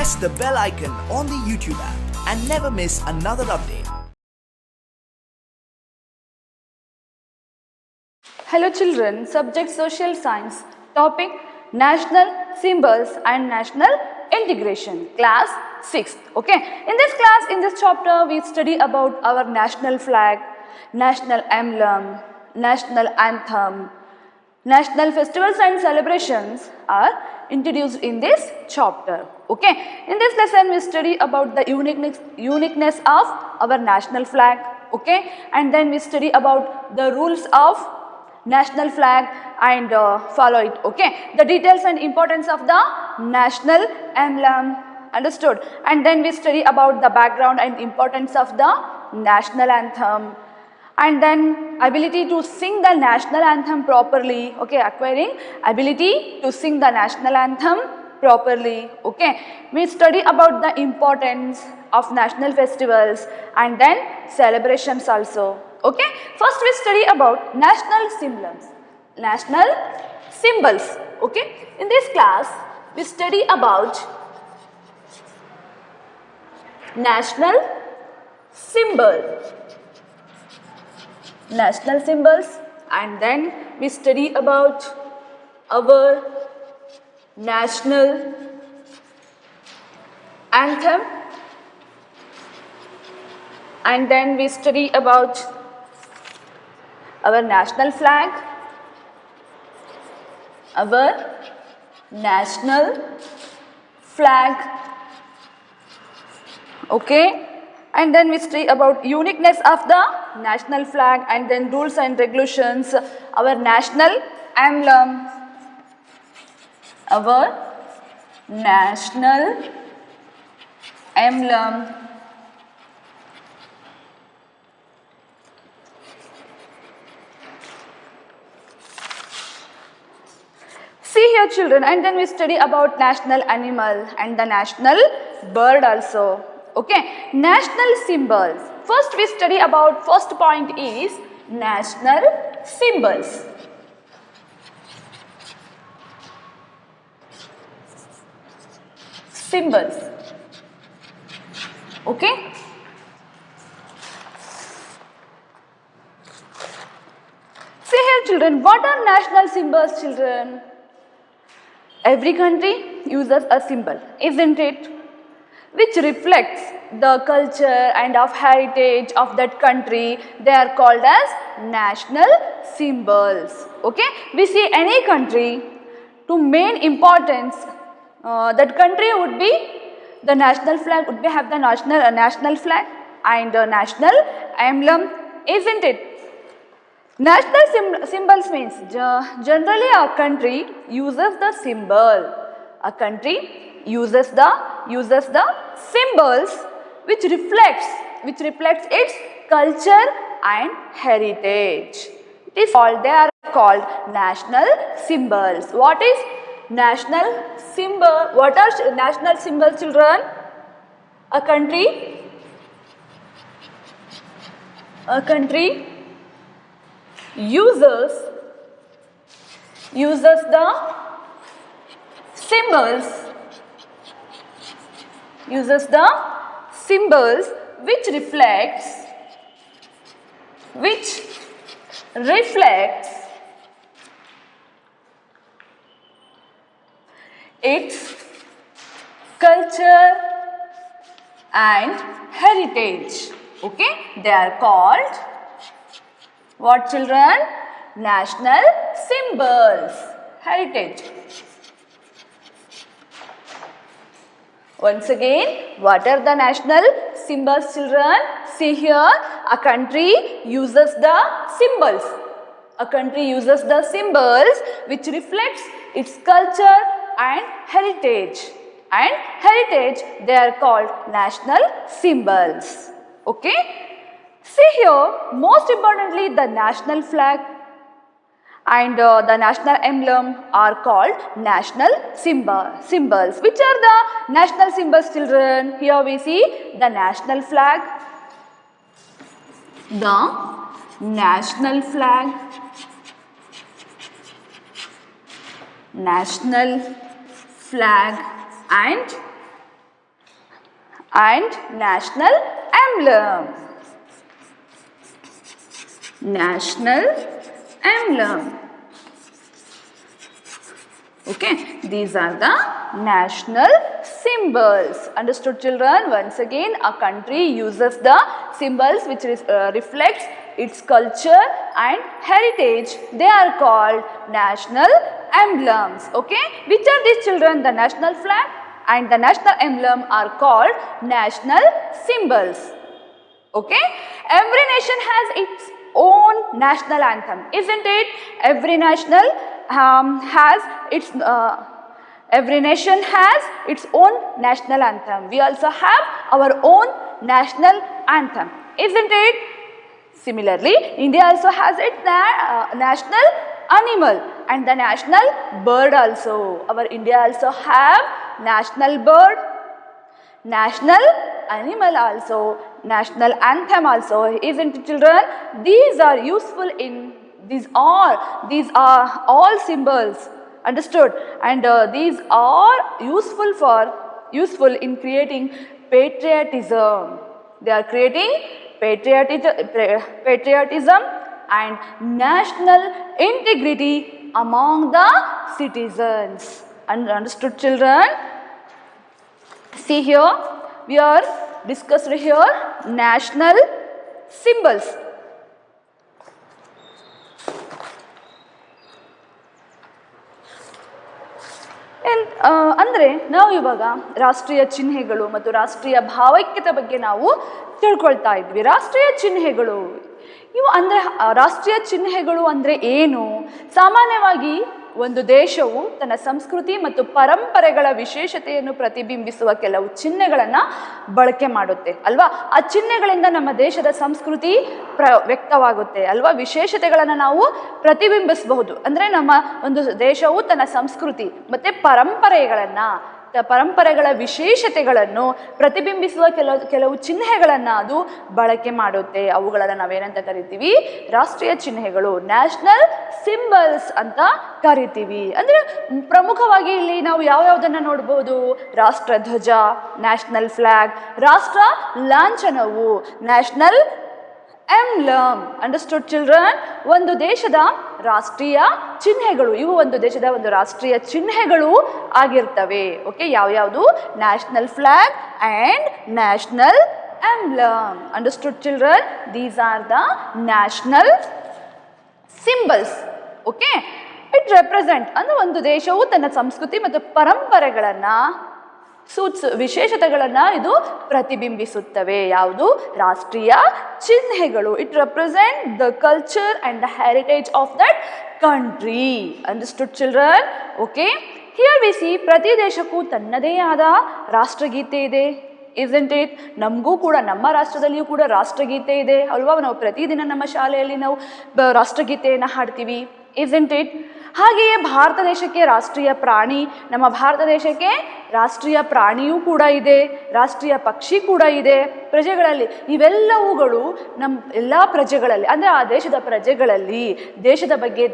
press the bell icon on the YouTube app and never miss another update. Hello children, subject social science, topic national symbols and national integration, class 6th. Okay, in this class, in this chapter, we study about our national flag, national emblem, national anthem, national festivals and celebrations are introduced in this chapter. Okay, in this lesson we study about the uniqueness of our national flag. Okay, and then we study about the rules of national flag and follow it. Okay, the details and importance of the national emblem, understood, and then we study about the background and importance of the national anthem, and then ability to sing the national anthem properly. Okay, acquiring ability to sing the national anthem properly. Okay, we study about the importance of national festivals and then celebrations also. Okay, first we study about national symbols. National symbols. Okay, in this class we study about national symbol. National symbols, and then we study about our national anthem, and then we study about our national flag, our national flag. Okay, and then we study about uniqueness of the national flag and then rules and regulations, our national emblem, our national emblem. See here children, and then we study about national animal and the national bird also. Okay, national symbols. First we study about, first point is national symbols. Symbols. Okay. See here children, what are national symbols children? Every country uses a symbol, isn't it? Which reflects the culture and of heritage of that country. They are called as national symbols. Okay, we see any country, to main importance, that country would be the national flag, would be have the national flag and national emblem, isn't it? National symbols means generally a country uses the symbol. A country uses the symbols which reflects its culture and heritage. It is called, they are called national symbols. What is national symbol? What are national symbols children? A country uses the symbols which reflects its culture and heritage. Okay, they are called what children? National symbols, heritage. Once again, what are the national symbols children? See here, a country uses the symbols. A country uses the symbols which reflects its culture and heritage. And heritage, they are called national symbols. Okay? See here, most importantly, the national flag and the national emblem are called national symbols. Which are the national symbols children? Here we see the national flag, national flag and and national emblem. National emblem. Okay, these are the national symbols. Understood, children? Once again, a country uses the symbols which reflects its culture and heritage. They are called national emblems. Okay, which are these, children? The national flag and the national emblem are called national symbols. Okay, every nation has its own national anthem, isn't it? Every nation has its own national anthem. We also have our own national anthem, isn't it? Similarly, India also has its national animal and the national bird also. Our India also have national bird, national animal also, national anthem also, isn't it, children? These are useful in these are all symbols, understood? And these are useful in creating patriotism. They are creating patriotism and national integrity among the citizens. Understood, children? See here, we are discussed here national symbols. ಅಂದರೆ ನಾವು ಇವಾಗ ರಾಷ್ಟ್ರೀಯ ಚಿಹ್ನೆಗಳು ಮತ್ತು ರಾಷ್ಟ್ರೀಯ ಭಾವೈಕ್ಯತೆ ಬಗ್ಗೆ ನಾವು ತಿಳ್ಕೊಳ್ತಾ ಇದ್ವಿ. ರಾಷ್ಟ್ರೀಯ ಚಿಹ್ನೆಗಳು ಇವು ಅಂದರೆ ರಾಷ್ಟ್ರೀಯ ಚಿಹ್ನೆಗಳು ಅಂದರೆ ಏನು? ಸಾಮಾನ್ಯವಾಗಿ ಒಂದು ದೇಶವು ತನ್ನ ಸಂಸ್ಕೃತಿ ಮತ್ತು ಪರಂಪರೆಗಳ ವಿಶೇಷತೆಯನ್ನು ಪ್ರತಿಬಿಂಬಿಸುವ ಕೆಲವು ಚಿಹ್ನೆಗಳನ್ನು ಬಳಕೆ ಮಾಡುತ್ತೆ ಅಲ್ವಾ. ಆ ಚಿಹ್ನೆಗಳಿಂದ ನಮ್ಮ ದೇಶದ ಸಂಸ್ಕೃತಿ ವ್ಯಕ್ತವಾಗುತ್ತೆ ಅಲ್ವಾ. ವಿಶೇಷತೆಗಳನ್ನು ನಾವು ಪ್ರತಿಬಿಂಬಿಸಬಹುದು. ಅಂದರೆ ನಮ್ಮ ಒಂದು ದೇಶವು ತನ್ನ ಸಂಸ್ಕೃತಿ ಮತ್ತು ಪರಂಪರೆಗಳ ವಿಶೇಷತೆಗಳನ್ನು ಪ್ರತಿಬಿಂಬಿಸುವ ಕೆಲವು ಚಿಹ್ನೆಗಳನ್ನು ಅದು ಬಳಕೆ ಮಾಡುತ್ತೆ. ಅವುಗಳನ್ನು ನಾವೇನಂತ ಕರಿತೀವಿ? ರಾಷ್ಟ್ರೀಯ ಚಿಹ್ನೆಗಳು, ನ್ಯಾಷನಲ್ ಸಿಂಬಲ್ಸ್ ಅಂತ ಕರಿತೀವಿ. ಅಂದರೆ ಪ್ರಮುಖವಾಗಿ ಇಲ್ಲಿ ನಾವು ಯಾವ್ಯಾವುದನ್ನು ನೋಡ್ಬೋದು? ರಾಷ್ಟ್ರ ಧ್ವಜ, ನ್ಯಾಷನಲ್ ಫ್ಲಾಗ್, ರಾಷ್ಟ್ರ ಲಾಂಛನವು, ನ್ಯಾಷನಲ್ ಎಂಬ್ಲಮ್. Understood children? ಒಂದು ದೇಶದ ರಾಷ್ಟ್ರೀಯ ಚಿಹ್ನೆಗಳು, ಇವು ಒಂದು ದೇಶದ ಒಂದು ರಾಷ್ಟ್ರೀಯ ಚಿಹ್ನೆಗಳು ಆಗಿರ್ತವೆ. ಓಕೆ, ಯಾವ್ಯಾವುದು? National flag and national emblem. Understood children? These are the national symbols. Okay, it represent ಅಂದರೆ ಒಂದು ದೇಶವು ತನ್ನ ಸಂಸ್ಕೃತಿ ಮತ್ತು ಪರಂಪರೆಗಳನ್ನು ವಿಶೇಷತೆಗಳನ್ನು ಇದು ಪ್ರತಿಬಿಂಬಿಸುತ್ತವೆ. ಯಾವುದು? ರಾಷ್ಟ್ರೀಯ ಚಿಹ್ನೆಗಳು. It represent the culture and the heritage of that country. Understood children? Okay, here V C ಪ್ರತಿ ದೇಶಕ್ಕೂ ತನ್ನದೇ ಆದ ರಾಷ್ಟ್ರಗೀತೆ ಇದೆ. Isn't it? ನಮಗೂ ಕೂಡ ನಮ್ಮ ರಾಷ್ಟ್ರದಲ್ಲಿಯೂ ಕೂಡ ರಾಷ್ಟ್ರಗೀತೆ ಇದೆ ಅಲ್ವಾ. ನಾವು ಪ್ರತಿದಿನ ನಮ್ಮ ಶಾಲೆಯಲ್ಲಿ ನಾವು ರಾಷ್ಟ್ರಗೀತೆಯನ್ನು ಹಾಡ್ತೀವಿ. Isn't it? ಹಾಗೆಯೇ ಭಾರತ ದೇಶಕ್ಕೆ ರಾಷ್ಟ್ರೀಯ ಪ್ರಾಣಿ, ನಮ್ಮ ಭಾರತ ದೇಶಕ್ಕೆ ರಾಷ್ಟ್ರೀಯ ಪ್ರಾಣಿಯೂ ಕೂಡ ಇದೆ, ರಾಷ್ಟ್ರೀಯ ಪಕ್ಷಿ ಕೂಡ ಇದೆ. ಪ್ರಜೆಗಳಲ್ಲಿ ಇವೆಲ್ಲವುಗಳು ನಮ್ಮ ಎಲ್ಲ ಪ್ರಜೆಗಳಲ್ಲಿ ಅಂದರೆ ಆ ದೇಶದ ಪ್ರಜೆಗಳಲ್ಲಿ ದೇಶದ ಬಗ್ಗೆ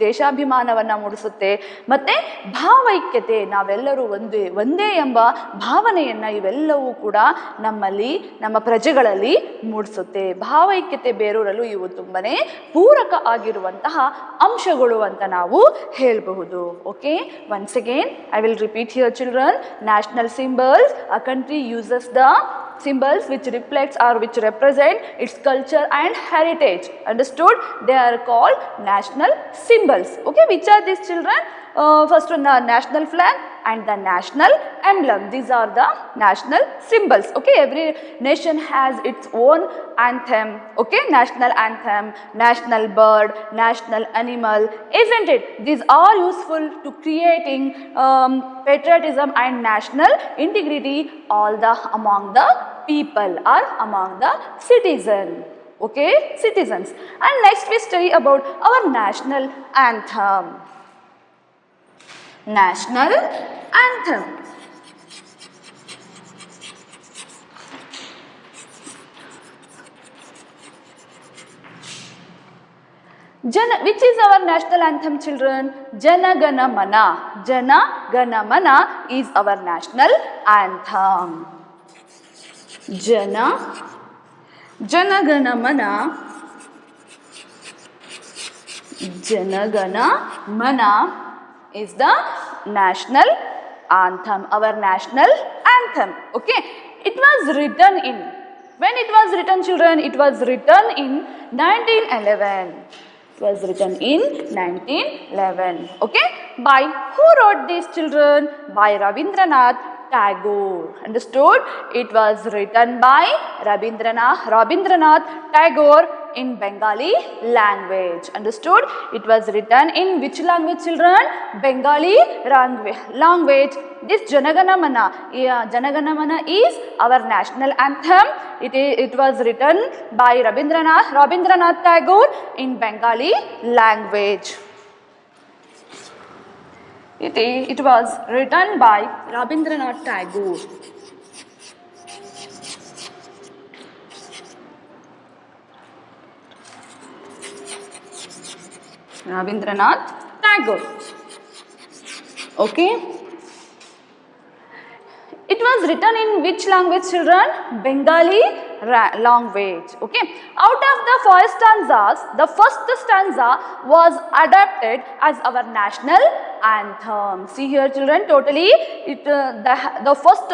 ದೇಶಾಭಿಮಾನವನ್ನು ಮೂಡಿಸುತ್ತೆ. ಮತ್ತು ಭಾವೈಕ್ಯತೆ, ನಾವೆಲ್ಲರೂ ಒಂದೇ ಎಂಬ ಭಾವನೆಯನ್ನು ಇವೆಲ್ಲವೂ ಕೂಡ ನಮ್ಮಲ್ಲಿ, ನಮ್ಮ ಪ್ರಜೆಗಳಲ್ಲಿ ಮೂಡಿಸುತ್ತೆ. ಭಾವೈಕ್ಯತೆ ಬೇರೂರಲು ಇವು ತುಂಬನೇ ಪೂರಕ ಆಗಿರುವಂತಹ ಅಂಶಗಳು ಅಂತ ನಾವು ಹೇಳಬಹುದು. Okay, once again I will repeat here, children. National symbols. A country uses the symbols which reflects or which represent its culture and heritage. Understood? They are called national symbols. Okay, which are these, children? First one, the national flag and the national emblem. These are the national symbols. Okay, every nation has its own anthem. Okay, national anthem, national bird, national animal, isn't it? These are useful to creating patriotism and national integrity among the people or among the citizen. Okay, citizens. And next we study about our national anthem. National anthem. Which is our national anthem, children? Jana Gana Mana. Jana Gana Mana is our national anthem. Jana Gana Mana is the national anthem, our national anthem. Okay, it was written in, when it was written, children, it was written in 1911. It was written in 1911. Okay, by who wrote these, children? By Rabindranath Tagore. Understood? It was written by Rabindranath Tagore in Bengali language. Understood? It was written in which language, children? Bengali language. This Janaganamana, Janaganamana is our national anthem. It was written by Rabindranath Tagore in Bengali language. It was written by Rabindranath Tagore. Rabindranath Tagore. Okay. It was written in which language, children? Bengali language. Okay. Out of the 5 stanzas, the first stanza was adapted as our national anthem. See here, children, totally the first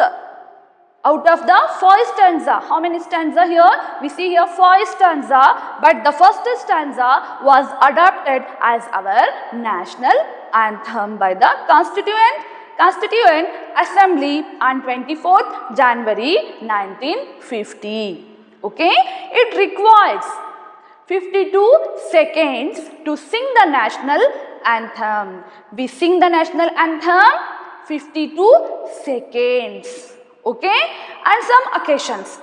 out of the 5 stanza. How many stanza here? We see here 5 stanza, but the first stanza was adopted as our national anthem by the Constituent Assembly on 24th January 1950. Okay, it requires 52 seconds to sing the national anthem. We sing the national anthem 52 seconds. Okay, and some occasions.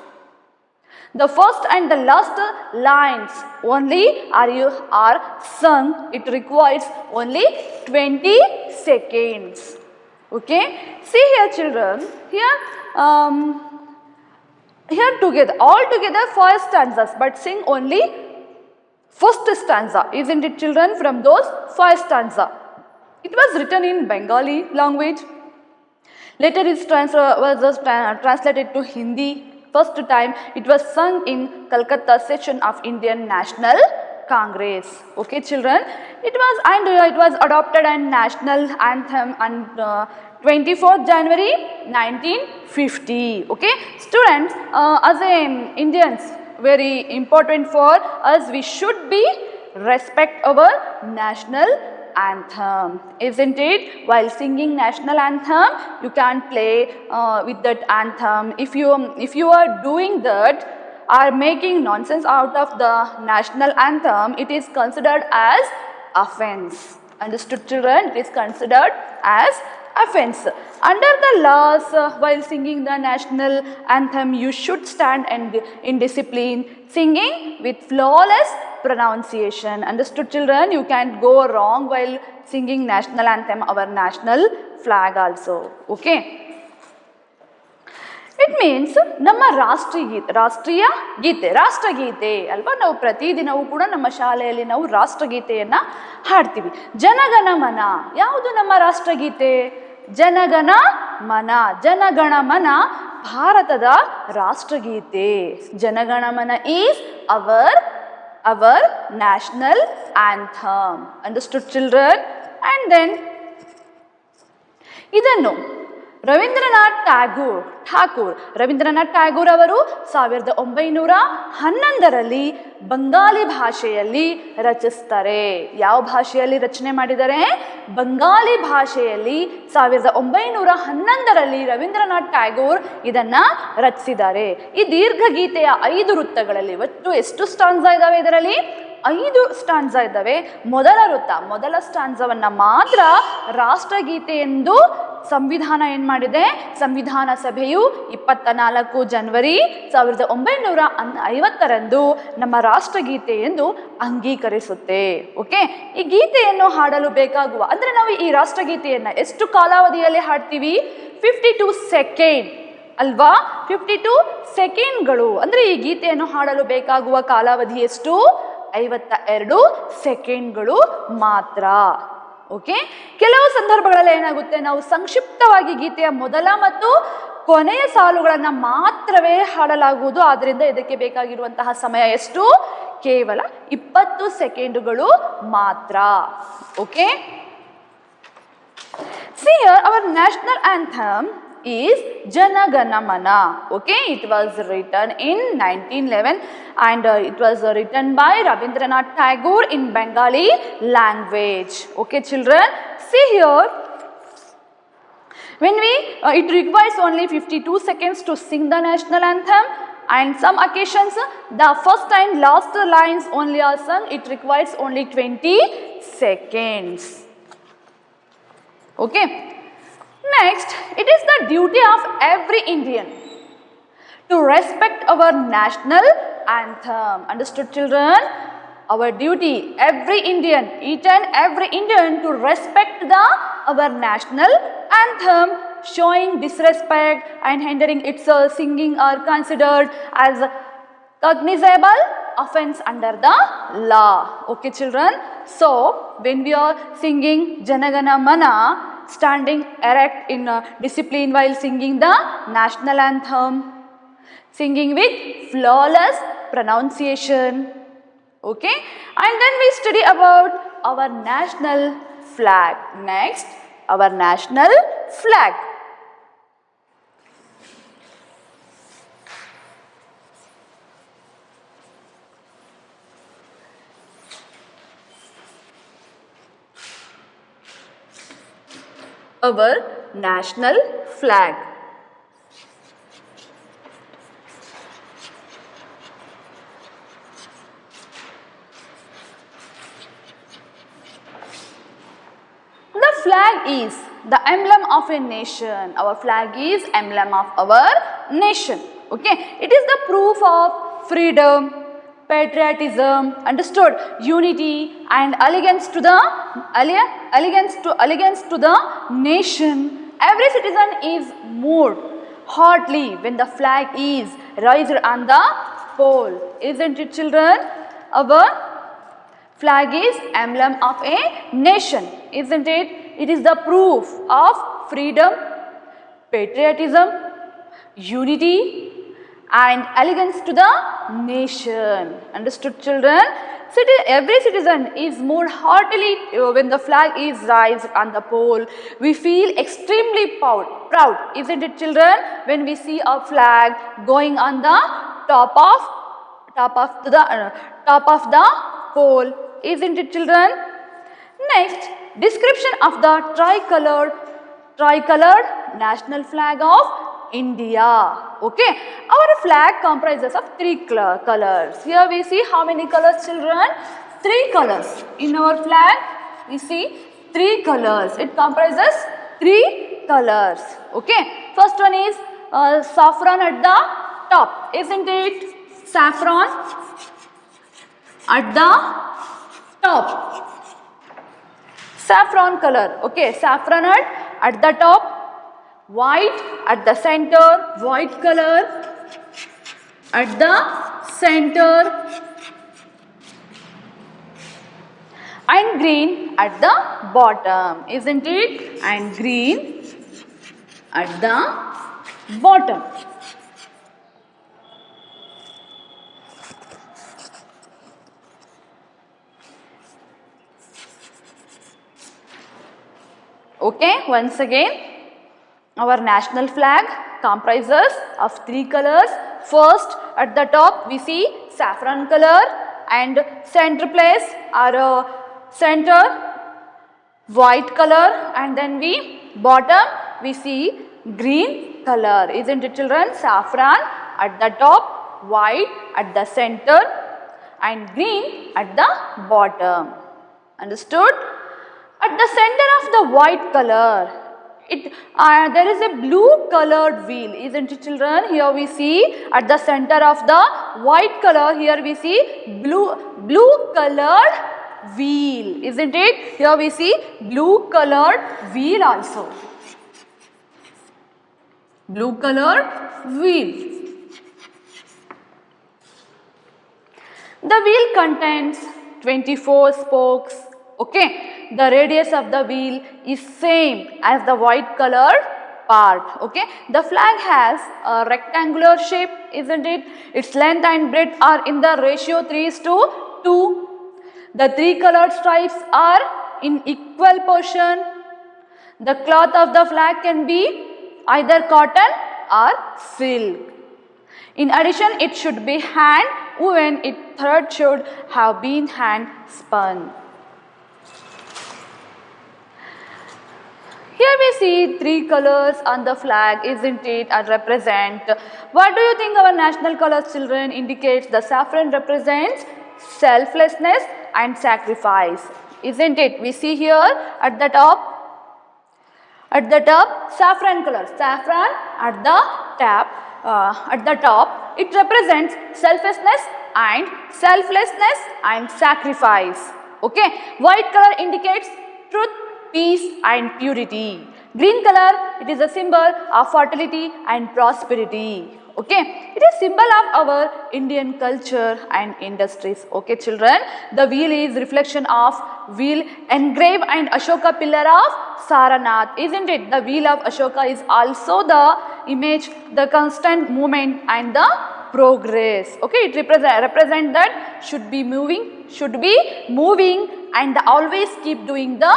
The first and the last lines only are sung. It requires only 20 seconds. Okay, see here, children. Here together, all together 5 stanzas, but sing only first stanza, isn't it, children? From those 5 stanza, it was written in Bengali language. Later it was translated to Hindi. First time it was sung in Calcutta session of Indian National Congress. Okay, children, it was adopted as national anthem on 24th January 1950. Okay, students, as Indians, very important for us, we should be respect our national anthem, isn't it? While singing national anthem, you can play with that anthem. If you are doing that, are making nonsense out of the national anthem, it is considered as offense. Understood, children? It is considered as offense. Under the laws, while singing the national anthem, you should stand in discipline, singing with flawless pronunciation. Understood, children? You can't go wrong while singing national anthem, our national flag also. Okay. It means ನಮ್ಮ ರಾಷ್ಟ್ರೀಯ ಗೀತೆ ಅಲ್ವಾ. ನಾವು ಪ್ರತಿದಿನವೂ ಕೂಡ ನಮ್ಮ ಶಾಲೆಯಲ್ಲಿ ನಾವು ರಾಷ್ಟ್ರಗೀತೆಯನ್ನು ಹಾಡ್ತೀವಿ. ಜನಗಣಮನ ಯಾವುದು ನಮ್ಮ ರಾಷ್ಟ್ರಗೀತೆ? ಜನಗಣಮನ ಭಾರತದ ರಾಷ್ಟ್ರಗೀತೆ. Janaganamana is our national anthem. Understood, children? And then ಇದನ್ನು ರವೀಂದ್ರನಾಥ್ ಟ್ಯಾಗೂರ್ ಅವರು 1911ರಲ್ಲಿ ಬಂಗಾಲಿ ಭಾಷೆಯಲ್ಲಿ ರಚಿಸ್ತಾರೆ. ಯಾವ ಭಾಷೆಯಲ್ಲಿ ರಚನೆ ಮಾಡಿದ್ದಾರೆ? ಬಂಗಾಲಿ ಭಾಷೆಯಲ್ಲಿ 1911ರಲ್ಲಿ ರವೀಂದ್ರನಾಥ್ ಟ್ಯಾಗೂರ್ ಇದನ್ನ ರಚಿಸಿದ್ದಾರೆ. ಈ ದೀರ್ಘ ಗೀತೆಯ 5 ವೃತ್ತಗಳಲ್ಲಿ ಒಟ್ಟು ಎಷ್ಟು ಸ್ಟಾನ್ಸಾ ಇದಾವೆ? ಇದರಲ್ಲಿ 5 ಸ್ಟಾನ್ಸಾ ಇದ್ದಾವೆ. ಮೊದಲ ಸ್ಟಾನ್ಸವನ್ನ ಮಾತ್ರ ರಾಷ್ಟ್ರಗೀತೆ ಎಂದು ಸಂವಿಧಾನ ಏನ್ ಮಾಡಿದೆ? ಸಂವಿಧಾನ ಸಭೆಯು 24 ಜನವರಿ 1950ರಂದು ನಮ್ಮ ರಾಷ್ಟ್ರಗೀತೆ ಎಂದು ಅಂಗೀಕರಿಸುತ್ತೆ. ಓಕೆ, ಈ ಗೀತೆಯನ್ನು ಹಾಡಲು ಬೇಕಾಗುವ ಅಂದ್ರೆ ನಾವು ಈ ರಾಷ್ಟ್ರಗೀತೆಯನ್ನ ಎಷ್ಟು ಕಾಲಾವಧಿಯಲ್ಲಿ ಹಾಡ್ತೀವಿ? 52 ಸೆಕೆಂಡ್ ಅಲ್ವಾ? 52 ಸೆಕೆಂಡ್ಗಳು ಅಂದ್ರೆ ಈ ಗೀತೆಯನ್ನು ಹಾಡಲು ಬೇಕಾಗುವ ಕಾಲಾವಧಿ ಎಷ್ಟು? 52 ಸೆಕೆಂಡ್ಗಳು ಮಾತ್ರ. ಓಕೆ, ಕೆಲವು ಸಂದರ್ಭಗಳಲ್ಲಿ ಏನಾಗುತ್ತೆ, ನಾವು ಸಂಕ್ಷಿಪ್ತವಾಗಿ ಗೀತೆಯ ಮೊದಲ ಮತ್ತು ಕೊನೆಯ ಸಾಲುಗಳನ್ನು ಮಾತ್ರವೇ ಹಾಡಲಾಗುವುದು. ಆದ್ದರಿಂದ ಇದಕ್ಕೆ ಬೇಕಾಗಿರುವಂತಹ ಸಮಯ ಎಷ್ಟು? ಕೇವಲ 20 ಸೆಕೆಂಡುಗಳು ಮಾತ್ರ. Okay, see here our national anthem is Jana Gana Mana. Okay, it was written in 1911 and it was written by Rabindranath Tagore in Bengali language. Okay children, see here, when we it requires only 52 seconds to sing the national anthem, and some occasions the first and last lines only are sung. It requires only 20 seconds. Okay, next, it is the duty of every Indian to respect our national anthem. Understood children? Our duty, every Indian, each and every Indian, to respect our national anthem. Showing disrespect and hindering its singing are considered as cognizable offense under the law. Okay children, so when we are singing Jana Gana Mana, standing erect in discipline while singing the national anthem, singing with flawless pronunciation. Okay, and then we study about our national flag. Next, our national flag. Our national flag. The flag is the emblem of a nation. Our flag is emblem of our nation. Okay, it is the proof of freedom, patriotism, understood, unity and elegance to the nation. Every citizen is moved heartily when the flag is raised on the pole. Isn't it children? Our flag is emblem of a nation, isn't it? It is the proof of freedom, patriotism, unity and elegance to the nation. Understood children? Every citizen is moved heartily when the flag is raised on the pole. We feel extremely proud, isn't it children, when we see a flag going on the top of the pole. Isn't it children? Next, description of the tricolored national flag of India. Okay, our flag comprises of 3 colors. Here we see how many colors children? 3 colors. In our flag we see 3 colors. It comprises 3 colors. Okay, first one is saffron at the top, isn't it? Saffron at the top, saffron color. Okay, saffron at the top, white at the center, white color at the center and green at the bottom, isn't it? And green at the bottom. Okay, once again, our national flag comprises of 3 colors. First, at the top we see saffron color and center place or center white color, and then bottom we see green color. Isn't it children? Saffron at the top, white at the center and green at the bottom. Understood? At the center of the white color, there is a blue colored wheel, isn't it children? Here we see at the center of the white color, here we see blue colored wheel, isn't it? Here we see blue colored wheel also. Blue colored wheel. The wheel contains 24 spokes. Okay, the radius of the wheel is same as the white colored part. Okay, the flag has a rectangular shape, isn't it? Its length and breadth are in the ratio 3:2. The three colored stripes are in equal portion. The cloth of the flag can be either cotton or silk. In addition, it should be hand woven. Its thread should have been hand spun. Here we see three colors on the flag, isn't it, and represent. What do you think our national colors, children? Indicates the saffron represents selflessness and sacrifice, isn't it? We see here at the top saffron color, saffron at the top, it represents selflessness and sacrifice. Okay, white color indicates truth, peace and purity. Green color, it is a symbol of fertility and prosperity. Okay, it is symbol of our Indian culture and industries. Okay children, the wheel is reflection of wheel engraved and Ashoka pillar of Saranath, isn't it? The wheel of Ashoka is also the image, the constant movement and the progress. Okay, it represent that should be moving and always keep doing the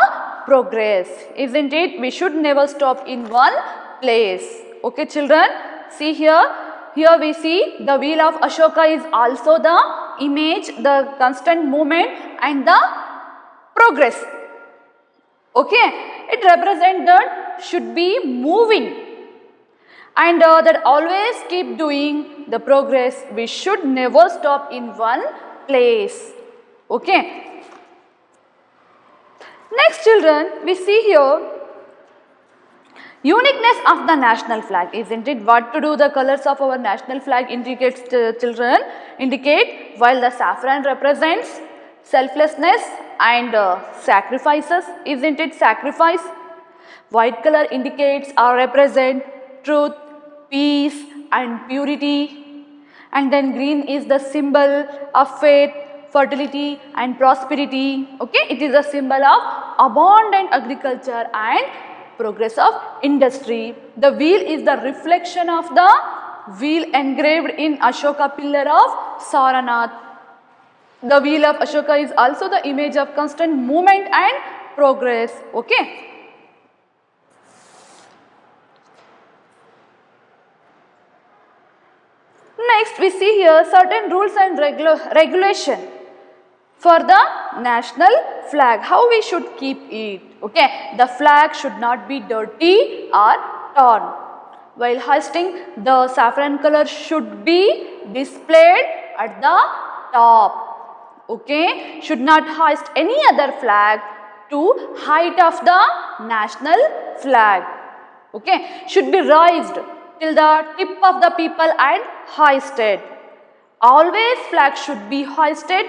progress, isn't it? We should never stop in one place. Okay children, see here we see the wheel of Ashoka is also the image, the constant movement and the progress. Okay, it represents that should be moving and that always keep doing the progress. We should never stop in one place. Okay. Next children, we see here uniqueness of the national flag, isn't it? What to do the colors of our national flag indicates, children, indicate while the saffron represents selflessness and sacrifices, isn't it? Sacrifice. White color indicates or represent truth, peace and purity, and then green is the symbol of faith, fertility and prosperity. Okay, it is a symbol of abundant agriculture and progress of industry. The wheel is the reflection of the wheel engraved in Ashoka pillar of Saranath. The wheel of Ashoka is also the image of constant movement and progress. Okay. Next we see here certain rules and regulation for the national flag, how we should keep it. Okay, the flag should not be dirty or torn. While hoisting, the saffron color should be displayed at the top. Okay, should not hoist any other flag to height of the national flag. Okay, should be raised till the tip of the people and hoisted. Always flag should be hoisted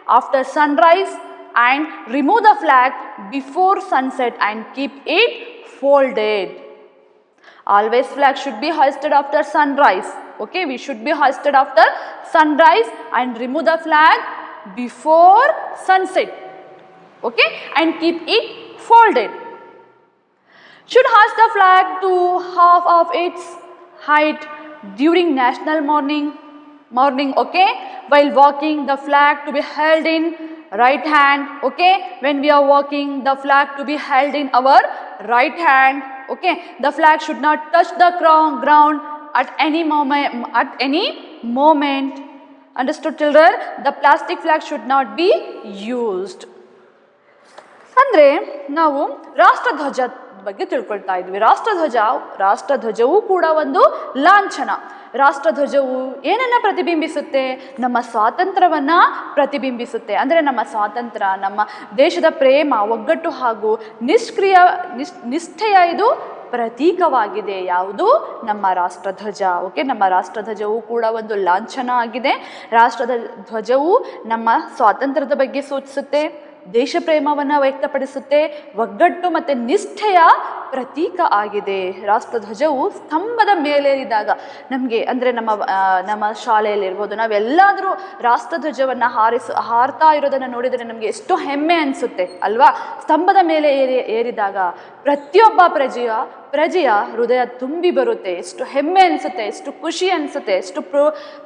after sunrise and remove the flag before sunset and keep it folded. Always flag should be hoisted after sunrise. Okay, we should be hoisted after sunrise and remove the flag before sunset. Okay, and keep it folded. Should hoist the flag to half of its height during national morning. Okay, while walking, the flag to be held in right hand. Okay, when we are walking, the flag to be held in our right hand. Okay, the flag should not touch the ground at any moment. Understood children? The plastic flag should not be used. ಅಂದ್ರೆ ನಾವು ರಾಷ್ಟ್ರಧ್ವಜ ಬಗ್ಗೆ ತಿಳ್ಕೊಳ್ತಾ ಇದ್ವಿ. ರಾಷ್ಟ್ರಧ್ವಜವು ಕೂಡ ಒಂದು ಲಾಂಛನ. ರಾಷ್ಟ್ರಧ್ವಜವು ಏನನ್ನ ಪ್ರತಿಬಿಂಬಿಸುತ್ತೆ? ನಮ್ಮ ಸ್ವಾತಂತ್ರ್ಯವನ್ನ ಪ್ರತಿಬಿಂಬಿಸುತ್ತೆ. ಅಂದರೆ ನಮ್ಮ ಸ್ವಾತಂತ್ರ್ಯ, ನಮ್ಮ ದೇಶದ ಪ್ರೇಮ, ಒಗ್ಗಟ್ಟು ಹಾಗೂ ನಿಷ್ಠೆಯ ಇದು ಪ್ರತೀಕವಾಗಿದೆ. ಯಾವುದು? ನಮ್ಮ ರಾಷ್ಟ್ರಧ್ವಜ. ಓಕೆ, ನಮ್ಮ ರಾಷ್ಟ್ರಧ್ವಜವು ಕೂಡ ಒಂದು ಲಾಂಛನ ಆಗಿದೆ. ರಾಷ್ಟ್ರದ ಧ್ವಜವು ನಮ್ಮ ಸ್ವಾತಂತ್ರ್ಯದ ಬಗ್ಗೆ ಸೂಚಿಸುತ್ತೆ, ದೇಶ ಪ್ರೇಮವನ್ನು ವ್ಯಕ್ತಪಡಿಸುತ್ತೆ, ಒಗ್ಗಟ್ಟು ಮತ್ತು ನಿಷ್ಠೆಯ ಪ್ರತೀಕ ಆಗಿದೆ. ರಾಷ್ಟ್ರಧ್ವಜವು ಸ್ತಂಭದ ಮೇಲೇರಿದಾಗ ನಮಗೆ ಅಂದರೆ ನಮ್ಮ ಶಾಲೆಯಲ್ಲಿರ್ಬೋದು, ನಾವೆಲ್ಲಾದರೂ ರಾಷ್ಟ್ರಧ್ವಜವನ್ನು ಹಾರ್ತಾ ಇರೋದನ್ನು ನೋಡಿದರೆ ನಮಗೆ ಎಷ್ಟು ಹೆಮ್ಮೆ ಅನಿಸುತ್ತೆ ಅಲ್ವಾ. ಸ್ತಂಭದ ಮೇಲೆ ಏರಿದಾಗ ಪ್ರತಿಯೊಬ್ಬ ಪ್ರಜೆಯ ಹೃದಯ ತುಂಬಿ ಬರುತ್ತೆ, ಎಷ್ಟು ಹೆಮ್ಮೆ ಅನಿಸುತ್ತೆ, ಎಷ್ಟು ಖುಷಿ ಅನಿಸುತ್ತೆ, ಎಷ್ಟು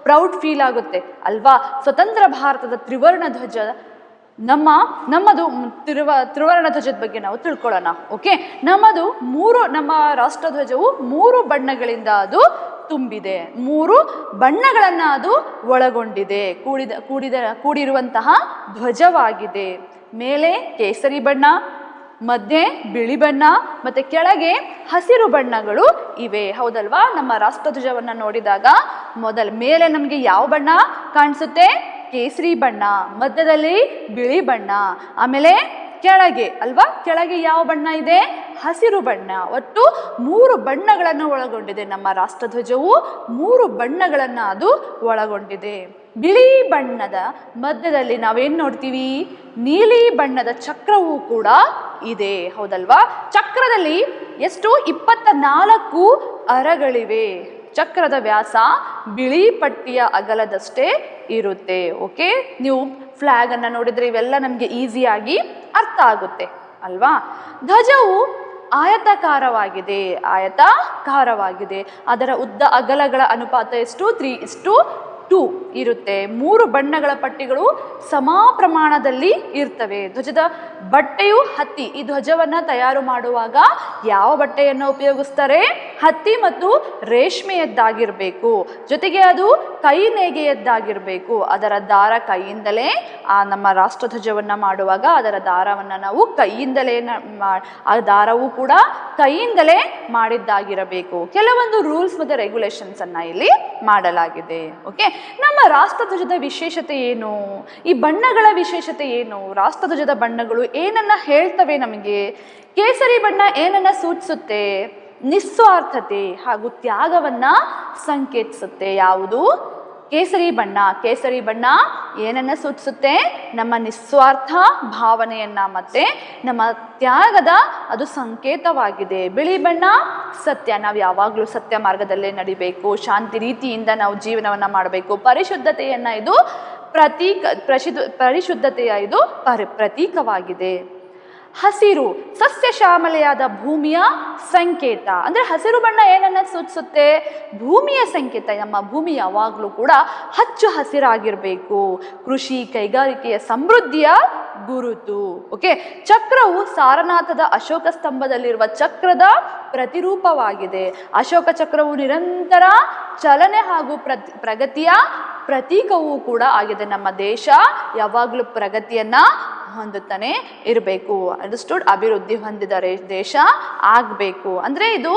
ಪ್ರೌಡ್ ಫೀಲ್ ಆಗುತ್ತೆ ಅಲ್ವಾ. ಸ್ವತಂತ್ರ ಭಾರತದ ತ್ರಿವರ್ಣ ಧ್ವಜ ನಮ್ಮದು ತ್ರಿವರ್ಣ ಧ್ವಜದ ಬಗ್ಗೆ ನಾವು ತಿಳ್ಕೊಳ್ಳೋಣ. ಓಕೆ, ನಮ್ಮ ರಾಷ್ಟ್ರಧ್ವಜವು 3 ಬಣ್ಣಗಳಿಂದ ಅದು ತುಂಬಿದೆ, 3 ಬಣ್ಣಗಳನ್ನು ಅದು ಒಳಗೊಂಡಿದೆ, ಕೂಡಿರುವಂತಹ ಧ್ವಜವಾಗಿದೆ. ಮೇಲೆ ಕೇಸರಿ ಬಣ್ಣ, ಮಧ್ಯೆ ಬಿಳಿ ಬಣ್ಣ ಮತ್ತು ಕೆಳಗೆ ಹಸಿರು ಬಣ್ಣಗಳು ಇವೆ, ಹೌದಲ್ವಾ. ನಮ್ಮ ರಾಷ್ಟ್ರಧ್ವಜವನ್ನು ನೋಡಿದಾಗ ಮೇಲೆ ನಮಗೆ ಯಾವ ಬಣ್ಣ ಕಾಣಿಸುತ್ತೆ? ಕೇಸರಿ ಬಣ್ಣ, ಮಧ್ಯದಲ್ಲಿ ಬಿಳಿ ಬಣ್ಣ, ಆಮೇಲೆ ಕೆಳಗೆ ಯಾವ ಬಣ್ಣ ಇದೆ? ಹಸಿರು ಬಣ್ಣ. ಒಟ್ಟು 3 ಬಣ್ಣಗಳನ್ನು ಒಳಗೊಂಡಿದೆ. ನಮ್ಮ ರಾಷ್ಟ್ರಧ್ವಜವು 3 ಬಣ್ಣಗಳನ್ನು ಅದು ಒಳಗೊಂಡಿದೆ. ಬಿಳಿ ಬಣ್ಣದ ಮಧ್ಯದಲ್ಲಿ ನಾವೇನು ನೋಡ್ತೀವಿ? ನೀಲಿ ಬಣ್ಣದ ಚಕ್ರವೂ ಕೂಡ ಇದೆ, ಹೌದಲ್ವಾ. ಚಕ್ರದಲ್ಲಿ ಎಷ್ಟು? 24 ಅರಗಳಿವೆ. ಚಕ್ರದ ವ್ಯಾಸ ಬಿಳಿ ಪಟ್ಟಿಯ ಅಗಲದಷ್ಟೇ ಇರುತ್ತೆ. ಓಕೆ, ನೀವು ಫ್ಲಾಗ್ ಅನ್ನು ನೋಡಿದ್ರೆ ಇವೆಲ್ಲ ನಮಗೆ ಈಸಿಯಾಗಿ ಅರ್ಥ ಆಗುತ್ತೆ ಅಲ್ವಾ. ಧ್ವಜವು ಆಯತಾಕಾರವಾಗಿದೆ. ಅದರ ಉದ್ದ ಅಗಲಗಳ ಅನುಪಾತ ಎಷ್ಟು? 3:2 ಇರುತ್ತೆ. 3 ಬಣ್ಣಗಳ ಪಟ್ಟಿಗಳು ಸಮ ಪ್ರಮಾಣದಲ್ಲಿ ಇರ್ತವೆ. ಧ್ವಜದ ಬಟ್ಟೆಯು ಹತ್ತಿ. ಈ ಧ್ವಜವನ್ನು ತಯಾರು ಮಾಡುವಾಗ ಯಾವ ಬಟ್ಟೆಯನ್ನು ಉಪಯೋಗಿಸ್ತಾರೆ? ಹತ್ತಿ ಮತ್ತು ರೇಷ್ಮೆಯದ್ದಾಗಿರಬೇಕು. ಜೊತೆಗೆ ಅದು ಕೈ ನೇಯ್ಗೆಯದ್ದಾಗಿರಬೇಕು. ಅದರ ದಾರ ಕೈಯಿಂದಲೇ ನಮ್ಮ ರಾಷ್ಟ್ರಧ್ವಜವನ್ನು ಮಾಡುವಾಗ ಅದರ ದಾರವನ್ನು ನಾವು ಕೈಯಿಂದಲೇ ಆ ದಾರವೂ ಕೂಡ ಕೈಯಿಂದಲೇ ಮಾಡಿದ್ದಾಗಿರಬೇಕು. ಕೆಲವೊಂದು ರೂಲ್ಸ್ ಮತ್ತು ರೆಗ್ಯುಲೇಷನ್ಸ್ ಅನ್ನ ಇಲ್ಲಿ ಮಾಡಲಾಗಿದೆ. ಓಕೆ, ನಮ್ಮ ರಾಷ್ಟ್ರಧ್ವಜದ ವಿಶೇಷತೆ ಏನು? ಈ ಬಣ್ಣಗಳ ವಿಶೇಷತೆ ಏನು? ರಾಷ್ಟ್ರಧ್ವಜದ ಬಣ್ಣಗಳು ಏನನ್ನ ಹೇಳ್ತವೆ ನಮಗೆ? ಕೇಸರಿ ಬಣ್ಣ ಏನನ್ನ ಸೂಚಿಸುತ್ತೆ? ನಿಸ್ವಾರ್ಥತೆ ಹಾಗೂ ತ್ಯಾಗವನ್ನ ಸಂಕೇತಿಸುತ್ತೆ. ಯಾವುದು? ಕೇಸರಿ ಬಣ್ಣ ಏನನ್ನ ಸೂಚಿಸುತ್ತೆ? ನಮ್ಮ ನಿಸ್ವಾರ್ಥ ಭಾವನೆಯನ್ನ ಮತ್ತೆ ನಮ್ಮ ತ್ಯಾಗದ ಅದು ಸಂಕೇತವಾಗಿದೆ. ಬಿಳಿ ಬಣ್ಣ ಸತ್ಯ. ನಾವು ಯಾವಾಗಲೂ ಸತ್ಯ ಮಾರ್ಗದಲ್ಲೇ ನಡಿಬೇಕು, ಶಾಂತಿ ರೀತಿಯಿಂದ ನಾವು ಜೀವನವನ್ನ ಮಾಡಬೇಕು. ಪರಿಶುದ್ಧತೆಯನ್ನ ಇದು ಪರಿಶುದ್ಧತೆಯ ಇದು ಪ್ರತೀಕವಾಗಿದೆ. ಹಸಿರು ಸಸ್ಯ ಶ್ಯಾಮಲೆಯಾದ ಭೂಮಿಯ ಸಂಕೇತ. ಅಂದ್ರೆ ಹಸಿರು ಬಣ್ಣ ಏನನ್ನ ಸೂಚಿಸುತ್ತೆ? ಭೂಮಿಯ ಸಂಕೇತ. ನಮ್ಮ ಭೂಮಿ ಯಾವಾಗಲೂ ಕೂಡ ಹಚ್ಚು ಹಸಿರಾಗಿರ್ಬೇಕು. ಕೃಷಿ ಕೈಗಾರಿಕೆಯ ಸಮೃದ್ಧಿಯ ಗುರುತು. ಓಕೆ, ಚಕ್ರವು ಸಾರನಾಥದ ಅಶೋಕ ಸ್ತಂಭದಲ್ಲಿರುವ ಚಕ್ರದ ಪ್ರತಿರೂಪವಾಗಿದೆ. ಅಶೋಕ ಚಕ್ರವು ನಿರಂತರ ಚಲನೆ ಹಾಗೂ ಪ್ರಗತಿಯ ಪ್ರತೀಕವೂ ಕೂಡ ಆಗಿದೆ. ನಮ್ಮ ದೇಶ ಯಾವಾಗಲೂ ಪ್ರಗತಿಯನ್ನ ಹೊಂದುತ್ತಾನೆ ಇರಬೇಕು. ಅಂಡರ್ಸ್ಟುಡ್? ಅಭಿವೃದ್ಧಿ ಹೊಂದಿದ ದೇಶ ಆಗಬೇಕು. ಅಂದ್ರೆ ಇದು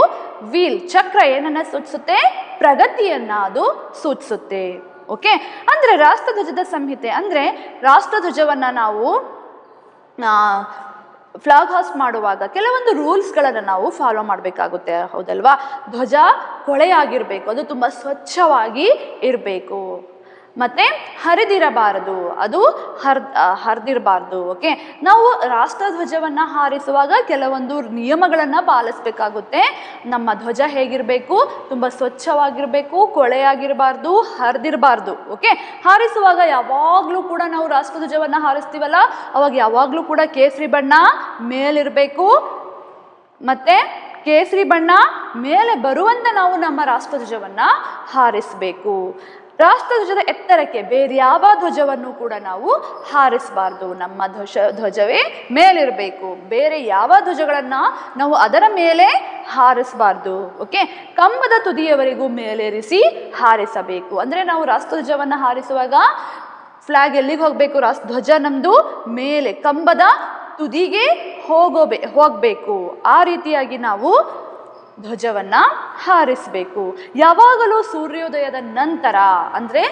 ವೀಲ್ ಚಕ್ರ ಏನನ್ನ ಸೂಚಿಸುತ್ತೆ? ಪ್ರಗತಿಯನ್ನ ಅದು ಸೂಚಿಸುತ್ತೆ. ಓಕೆ, ಅಂದ್ರೆ ರಾಷ್ಟ್ರಧ್ವಜದ ಸಂಹಿತೆ ಅಂದ್ರೆ ರಾಷ್ಟ್ರಧ್ವಜವನ್ನ ನಾವು ಫ್ಲಾಗ್ ಹಾಸ್ಟ್ ಮಾಡುವಾಗ ಕೆಲವೊಂದು ರೂಲ್ಸ್ಗಳನ್ನು ನಾವು ಫಾಲೋ ಮಾಡಬೇಕಾಗುತ್ತೆ, ಹೌದಲ್ವಾ. ಧ್ವಜ ಕೊಳೆಯಾಗಿರ್ಬೇಕು, ಅದು ತುಂಬ ಸ್ವಚ್ಛವಾಗಿ ಇರಬೇಕು. ಮತ್ತೆ ಹರಿದಿರಬಾರದು, ಅದು ಹರಿದಿರಬಾರ್ದು. ಓಕೆ, ನಾವು ರಾಷ್ಟ್ರಧ್ವಜವನ್ನು ಹಾರಿಸುವಾಗ ಕೆಲವೊಂದು ನಿಯಮಗಳನ್ನು ಪಾಲಿಸ್ಬೇಕಾಗುತ್ತೆ. ನಮ್ಮ ಧ್ವಜ ಹೇಗಿರಬೇಕು? ತುಂಬ ಸ್ವಚ್ಛವಾಗಿರಬೇಕು, ಕೊಳೆಯಾಗಿರಬಾರ್ದು, ಹರಿದಿರಬಾರ್ದು. ಓಕೆ, ಹಾರಿಸುವಾಗ ಯಾವಾಗಲೂ ಕೂಡ ನಾವು ರಾಷ್ಟ್ರಧ್ವಜವನ್ನು ಹಾರಿಸ್ತೀವಲ್ಲ, ಅವಾಗ ಯಾವಾಗಲೂ ಕೂಡ ಕೇಸರಿ ಬಣ್ಣ ಮೇಲಿರಬೇಕು. ಮತ್ತೆ ಕೇಸರಿ ಬಣ್ಣ ಮೇಲೆ ಬರುವಂತೆ ನಾವು ನಮ್ಮ ರಾಷ್ಟ್ರಧ್ವಜವನ್ನು ಹಾರಿಸಬೇಕು. ರಾಷ್ಟ್ರಧ್ವಜದ ಎತ್ತರಕ್ಕೆ ಬೇರೆ ಯಾವ ಧ್ವಜವನ್ನು ಕೂಡ ನಾವು ಹಾರಿಸಬಾರ್ದು. ನಮ್ಮ ಧ್ವಜವೇ ಮೇಲಿರಬೇಕು. ಬೇರೆ ಯಾವ ಧ್ವಜಗಳನ್ನು ನಾವು ಅದರ ಮೇಲೆ ಹಾರಿಸಬಾರ್ದು. ಓಕೆ, ಕಂಬದ ತುದಿಯವರೆಗೂ ಮೇಲೇರಿಸಿ ಹಾರಿಸಬೇಕು. ಅಂದರೆ ನಾವು ರಾಷ್ಟ್ರಧ್ವಜವನ್ನು ಹಾರಿಸುವಾಗ ಫ್ಲಾಗ್ ಎಲ್ಲಿಗೆ ಹೋಗಬೇಕು? ಧ್ವಜ ನಮ್ಮದು ಮೇಲೆ ಕಂಬದ ತುದಿಗೆ ಹೋಗಬೇಕು. ಆ ರೀತಿಯಾಗಿ ನಾವು ಧ್ವಜವನ್ನ ಹಾರಿಸಬೇಕು. ಯಾವಾಗಲೂ ಸೂರ್ಯೋದಯದ ನಂತರ, ಅಂದ್ರೆ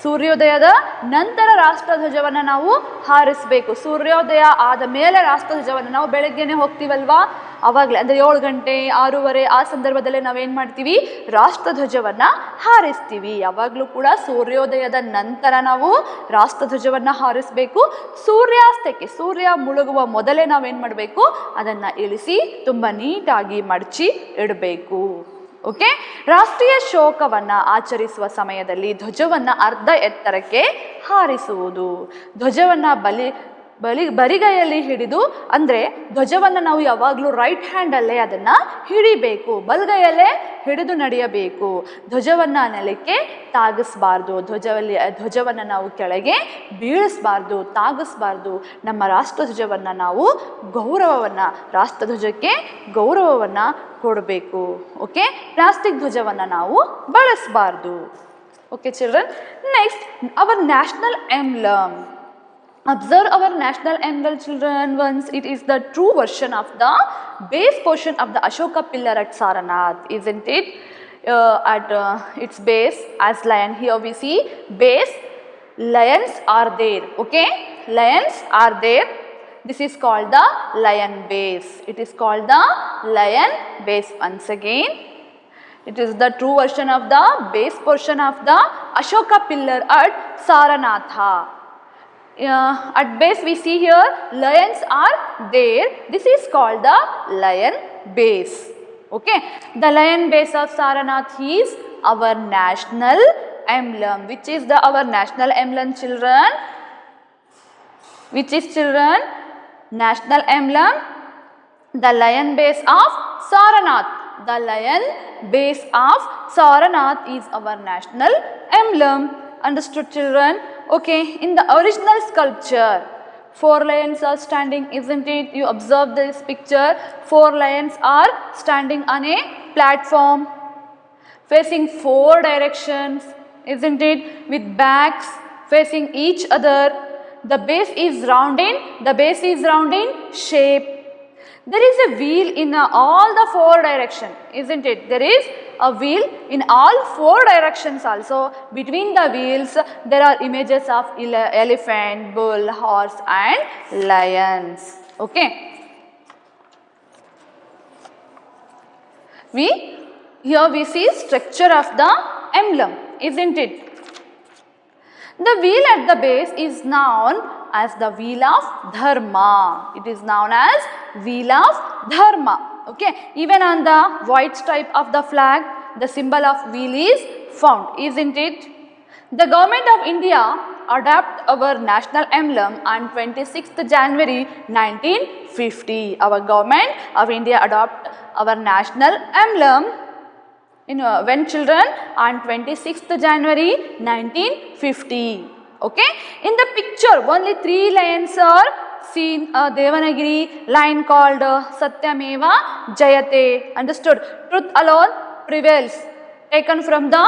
ಸೂರ್ಯೋದಯದ ನಂತರ ರಾಷ್ಟ್ರಧ್ವಜವನ್ನು ನಾವು ಹಾರಿಸಬೇಕು. ಸೂರ್ಯೋದಯ ಆದ ಮೇಲೆ ರಾಷ್ಟ್ರಧ್ವಜವನ್ನು ನಾವು ಬೆಳಗ್ಗೆನೆ ಹೋಗ್ತೀವಲ್ವಾ, ಅವಾಗಲೇ ಅಂದರೆ 7 ಗಂಟೆ 6:30 ಆ ಸಂದರ್ಭದಲ್ಲೇ ನಾವೇನು ಮಾಡ್ತೀವಿ, ರಾಷ್ಟ್ರಧ್ವಜವನ್ನು ಹಾರಿಸ್ತೀವಿ. ಯಾವಾಗಲೂ ಕೂಡ ಸೂರ್ಯೋದಯದ ನಂತರ ನಾವು ರಾಷ್ಟ್ರಧ್ವಜವನ್ನು ಹಾರಿಸಬೇಕು. ಸೂರ್ಯಾಸ್ತಕ್ಕೆ, ಸೂರ್ಯ ಮುಳುಗುವ ಮೊದಲೇ ನಾವೇನು ಮಾಡಬೇಕು, ಅದನ್ನು ಇಳಿಸಿ ತುಂಬ ನೀಟಾಗಿ ಮಡಚಿ ಇಡಬೇಕು. ಓಕೆ. ರಾಷ್ಟ್ರೀಯ ಶೋಕವನ್ನು ಆಚರಿಸುವ ಸಮಯದಲ್ಲಿ ಧ್ವಜವನ್ನು ಅರ್ಧ ಎತ್ತರಕ್ಕೆ ಹಾರಿಸುವುದು. ಧ್ವಜವನ್ನು ಬರಿಗೈಯಲ್ಲಿ ಹಿಡಿದು, ಅಂದರೆ ಧ್ವಜವನ್ನು ನಾವು ಯಾವಾಗಲೂ ರೈಟ್ ಹ್ಯಾಂಡಲ್ಲೇ ಅದನ್ನು ಹಿಡಿಬೇಕು, ಬಲಗೈಯಲ್ಲೇ ಹಿಡಿದು ನಡೆಯಬೇಕು. ಧ್ವಜವನ್ನು ನೆಲಕ್ಕೆ ತಾಗಿಸ್ಬಾರ್ದು, ಧ್ವಜವನ್ನು ನಾವು ಕೆಳಗೆ ಬೀಳಿಸಬಾರ್ದು, ತಾಗಿಸ್ಬಾರ್ದು. ನಮ್ಮ ರಾಷ್ಟ್ರಧ್ವಜವನ್ನು ನಾವು ರಾಷ್ಟ್ರಧ್ವಜಕ್ಕೆ ಗೌರವವನ್ನು ಕೊಡಬೇಕು. ಓಕೆ. ಪ್ಲಾಸ್ಟಿಕ್ ಧ್ವಜವನ್ನು ನಾವು ಬಳಸಬಾರ್ದು. Okay children. Next, our national emblem. Observe our national emblem, children. Once it is the true version of the base portion of the Ashoka pillar at Saranath, isn't it? At its base as lion. Here we see base, lions are there. Okay, lions are there. This is called the lion base. It is called the lion base. Once again, it is the true version of the base portion of the Ashoka pillar at Saranatha. At base we see here lions are there. This is called the lion base. Okay, the lion base of Saranath is our national emblem. Which is our national emblem, children? Which is, children, national emblem? The lion base of Saranath. The lion base of Saranath is our national emblem. Understood, children? Okay, in the original sculpture, 4 lions are standing, isn't it? You observe this picture. 4 lions are standing on a platform facing 4 directions, isn't it? With backs facing each other. The base is round in shape. There is a wheel in all the 4 directions, isn't it? There is a wheel in all 4 directions also. Between the wheels there are images of elephant, bull, horse and lions. Okay. Here we see structure of the emblem, isn't it? The wheel at the base is known as the wheel of dharma. It is known as wheel of dharma. Okay, even on the white stripe of the flag, the symbol of wheel is found, isn't it? The government of India adopt our national emblem on 26th January 1950. Our government of India adopt our national emblem when, children? On 26th January 1950. Okay, in the picture only 3 lions are seen. A Devanagari line called Satyameva Jayate. Understood? Truth alone prevails. Taken from the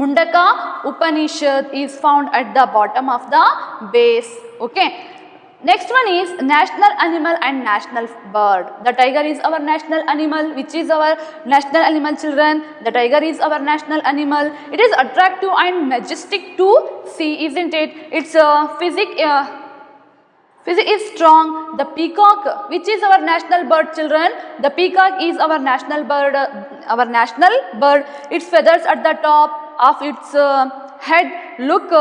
Mundaka Upanishad is found at the bottom of the base. Okay. Next one is national animal and national bird. The tiger is our national animal. Which is our national animal, children? The tiger is our national animal. It is attractive and majestic to see, isn't it? Its physics is strong. The peacock, which is our national bird, children? The peacock is our national bird. Its feathers at the top of its head look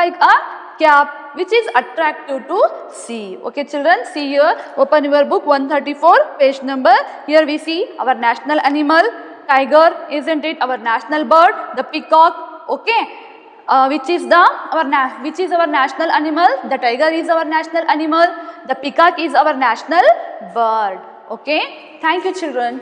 like a cap, which is attractive to see. Okay, children, see here. Open your book 134, page number. Here we see our national animal, tiger, isn't it? Our national bird, the peacock. Okay. Which is our national animal? The tiger is our national animal. The peacock is our national bird. Okay. Thank you, children.